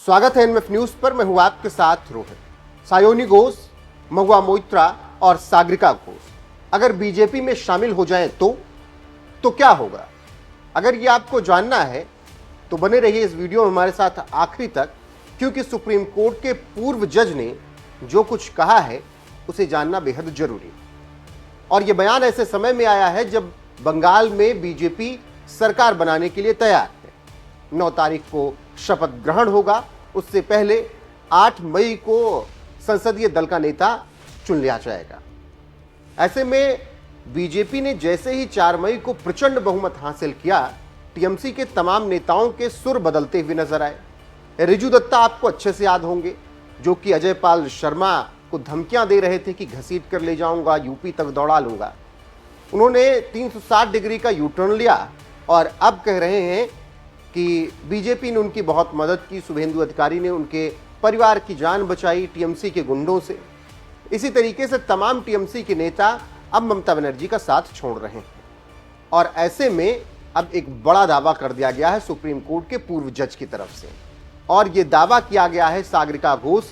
स्वागत है NMF news पर। मैं हूं आपके साथ रोहित। सायोनी घोष, महुआ मोइत्रा और सागरिका घोष अगर बीजेपी में शामिल हो जाएं तो क्या होगा? अगर ये आपको जानना है तो बने रहिए इस वीडियो में हमारे साथ आखिरी तक, क्योंकि सुप्रीम कोर्ट के पूर्व जज ने जो कुछ कहा है उसे जानना बेहद जरूरी है। और यह बयान ऐसे समय में आया है जब बंगाल में बीजेपी सरकार बनाने के लिए तैयार है। 9 तारीख को शपथ ग्रहण होगा, उससे पहले 8 मई को संसदीय दल का नेता चुन लिया जाएगा। ऐसे में बीजेपी ने जैसे ही 4 मई को प्रचंड बहुमत हासिल किया, टीएमसी के तमाम नेताओं के सुर बदलते हुए नजर आए। रिजू दत्ता आपको अच्छे से याद होंगे, जो कि अजय पाल शर्मा को धमकियां दे रहे थे कि घसीट कर ले जाऊंगा, यूपी तक दौड़ा लूंगा। उन्होंने 360 डिग्री का यू टर्न लिया और अब कह रहे हैं कि बीजेपी ने उनकी बहुत मदद की, शुभेंदु अधिकारी ने उनके परिवार की जान बचाई टीएमसी के गुंडों से। इसी तरीके से तमाम टीएमसी के नेता अब ममता बनर्जी का साथ छोड़ रहे हैं। और ऐसे में अब एक बड़ा दावा कर दिया गया है सुप्रीम कोर्ट के पूर्व जज की तरफ से, और यह दावा किया गया है सागरिका घोष,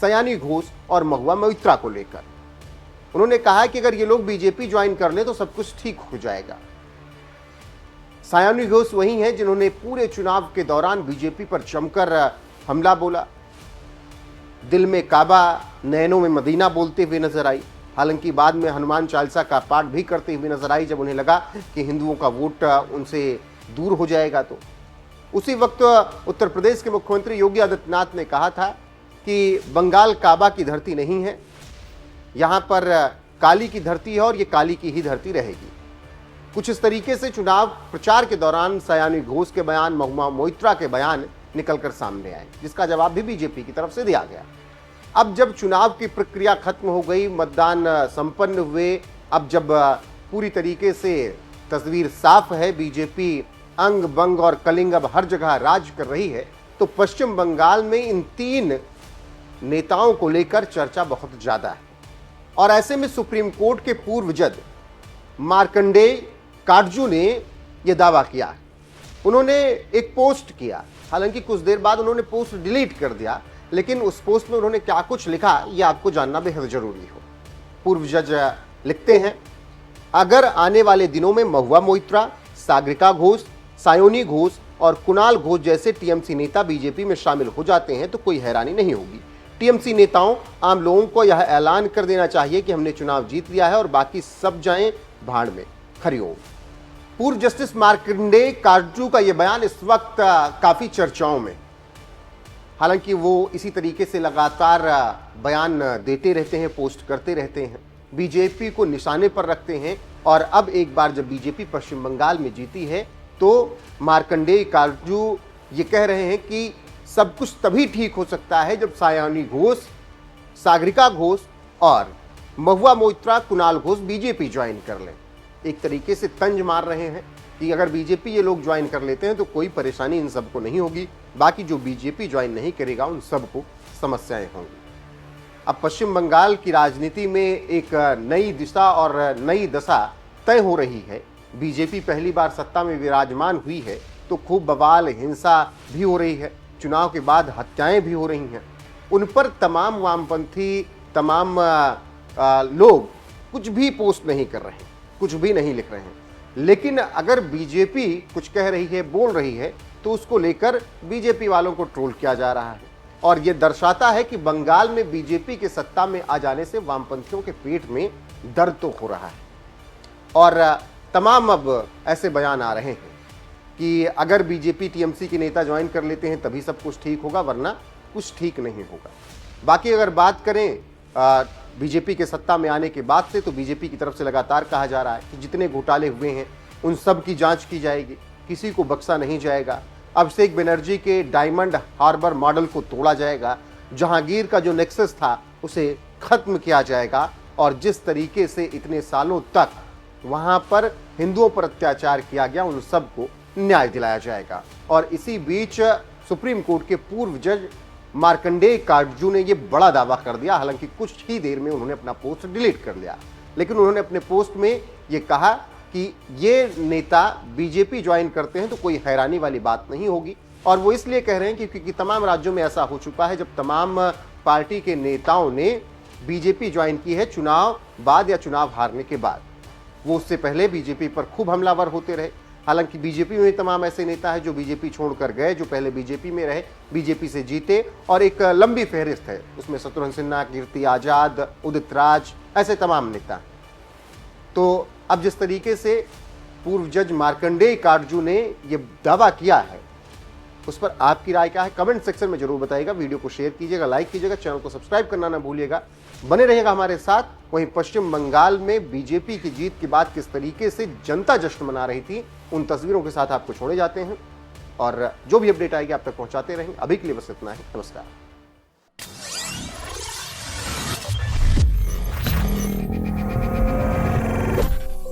सयानी घोष और महुआ मोइत्रा को लेकर। उन्होंने कहा कि अगर ये लोग बीजेपी ज्वाइन कर ले तो सब कुछ ठीक हो जाएगा। सायानी घोष वही हैं जिन्होंने पूरे चुनाव के दौरान बीजेपी पर जमकर हमला बोला, दिल में काबा नैनों में मदीना बोलते हुए नजर आई। हालांकि बाद में हनुमान चालीसा का पाठ भी करते हुए नजर आई जब उन्हें लगा कि हिंदुओं का वोट उनसे दूर हो जाएगा। तो उसी वक्त उत्तर प्रदेश के मुख्यमंत्री योगी आदित्यनाथ ने कहा था कि बंगाल काबा की धरती नहीं है, यहाँ पर काली की धरती है और ये काली की ही धरती रहेगी। कुछ इस तरीके से चुनाव प्रचार के दौरान सयानी घोष के बयान, महुआ मोइत्रा के बयान निकलकर सामने आए, जिसका जवाब भी बीजेपी की तरफ से दिया गया। अब जब चुनाव की प्रक्रिया खत्म हो गई, मतदान संपन्न हुए, अब जब पूरी तरीके से तस्वीर साफ है, बीजेपी अंग बंग और कलिंग अब हर जगह राज कर रही है, तो पश्चिम बंगाल में इन 3 नेताओं को लेकर चर्चा बहुत ज्यादा है। और ऐसे में सुप्रीम कोर्ट के पूर्व जज मार्कंडेय काटजू ने यह दावा किया। उन्होंने एक पोस्ट किया, हालांकि कुछ देर बाद उन्होंने पोस्ट डिलीट कर दिया, लेकिन उस पोस्ट में उन्होंने क्या कुछ लिखा यह आपको जानना बेहद जरूरी हो। पूर्व जज लिखते हैं, अगर आने वाले दिनों में महुआ मोइत्रा, सागरिका घोष, सायोनी घोष और कुणाल घोष जैसे टीएमसी नेता बीजेपी में शामिल हो जाते हैं तो कोई हैरानी नहीं होगी। टीएमसी नेताओं, आम लोगों को यह ऐलान कर देना चाहिए कि हमने चुनाव जीत लिया है और बाकी सब जाएं भाड़ में। हरिओम। पूर्व जस्टिस मार्कंडेय काटजू का यह बयान इस वक्त काफी चर्चाओं में। हालांकि वो इसी तरीके से लगातार बयान देते रहते हैं, पोस्ट करते रहते हैं, बीजेपी को निशाने पर रखते हैं। और अब एक बार जब बीजेपी पश्चिम बंगाल में जीती है तो मार्कंडेय काटजू ये कह रहे हैं कि सब कुछ तभी ठीक हो सकता है जब सायानी घोष, सागरिका घोष और महुआ मोइत्रा, कुणाल घोष बीजेपी ज्वाइन कर लें। एक तरीके से तंज मार रहे हैं कि अगर बीजेपी ये लोग ज्वाइन कर लेते हैं तो कोई परेशानी इन सबको नहीं होगी, बाकी जो बीजेपी ज्वाइन नहीं करेगा उन सबको समस्याएं होंगी। अब पश्चिम बंगाल की राजनीति में एक नई दिशा और नई दशा तय हो रही है। बीजेपी पहली बार सत्ता में विराजमान हुई है तो खूब बवाल, हिंसा भी हो रही है, चुनाव के बाद हत्याएं भी हो रही हैं। उन पर तमाम वामपंथी, तमाम लोग कुछ भी पोस्ट नहीं कर रहे हैं, कुछ भी नहीं लिख रहे हैं। लेकिन अगर बीजेपी कुछ कह रही है, बोल रही है, तो उसको लेकर बीजेपी वालों को ट्रोल किया जा रहा है। और यह दर्शाता है कि बंगाल में बीजेपी के सत्ता में आ जाने से वामपंथियों के पेट में दर्द तो हो रहा है। और तमाम अब ऐसे बयान आ रहे हैं कि अगर बीजेपी टीएमसी के नेता ज्वाइन कर लेते हैं तभी सब कुछ ठीक होगा, वरना कुछ ठीक नहीं होगा। बाकी अगर बात करें बीजेपी के सत्ता में आने के बाद से, तो बीजेपी की तरफ से लगातार कहा जा रहा है कि जितने घोटाले हुए हैं उन सब की जांच की जाएगी, किसी को बख्शा नहीं जाएगा। अभिषेक बनर्जी के डायमंड हार्बर मॉडल को तोड़ा जाएगा, जहांगीर का जो नेक्सस था उसे खत्म किया जाएगा, और जिस तरीके से इतने सालों तक वहां पर हिंदुओं पर अत्याचार किया गया उन सबको न्याय दिलाया जाएगा। और इसी बीच सुप्रीम कोर्ट के पूर्व जज मार्कंडेय काटजू ने यह बड़ा दावा कर दिया। हालांकि कुछ ही देर में उन्होंने अपना पोस्ट डिलीट कर लिया, लेकिन उन्होंने अपने पोस्ट में यह कहा कि ये नेता बीजेपी ज्वाइन करते हैं तो कोई हैरानी वाली बात नहीं होगी, और वो इसलिए कह रहे हैं क्योंकि तमाम राज्यों में ऐसा हो चुका है जब तमाम पार्टी के नेताओं ने बीजेपी ज्वाइन की है चुनाव बाद या चुनाव हारने के बाद। वो उससे पहले बीजेपी पर खूब हमलावर होते रहे। हालांकि बीजेपी में तमाम ऐसे नेता हैं जो बीजेपी छोड़कर गए, जो पहले बीजेपी में रहे, बीजेपी से जीते, और एक लंबी फहरिस्त है उसमें शत्रुघ्न सिन्हा, कीर्ति आजाद, उदित राज, ऐसे तमाम नेता। तो अब जिस तरीके से पूर्व जज मार्कंडेय काटजू ने यह दावा किया है, उस पर आपकी राय क्या है कमेंट सेक्शन में जरूर बताइएगा। वीडियो को शेयर कीजिएगा, लाइक कीजिएगा, चैनल को सब्सक्राइब करना ना भूलिएगा। बने रहिएगा हमारे साथ। वहीं पश्चिम बंगाल में बीजेपी की जीत के बाद किस तरीके से जनता जश्न मना रही थी, उन तस्वीरों के साथ आपको छोड़े जाते हैं और जो भी अपडेट आएगी आप तक पहुंचाते रहेंगे। अभी के लिए बस इतना ही। नमस्कार।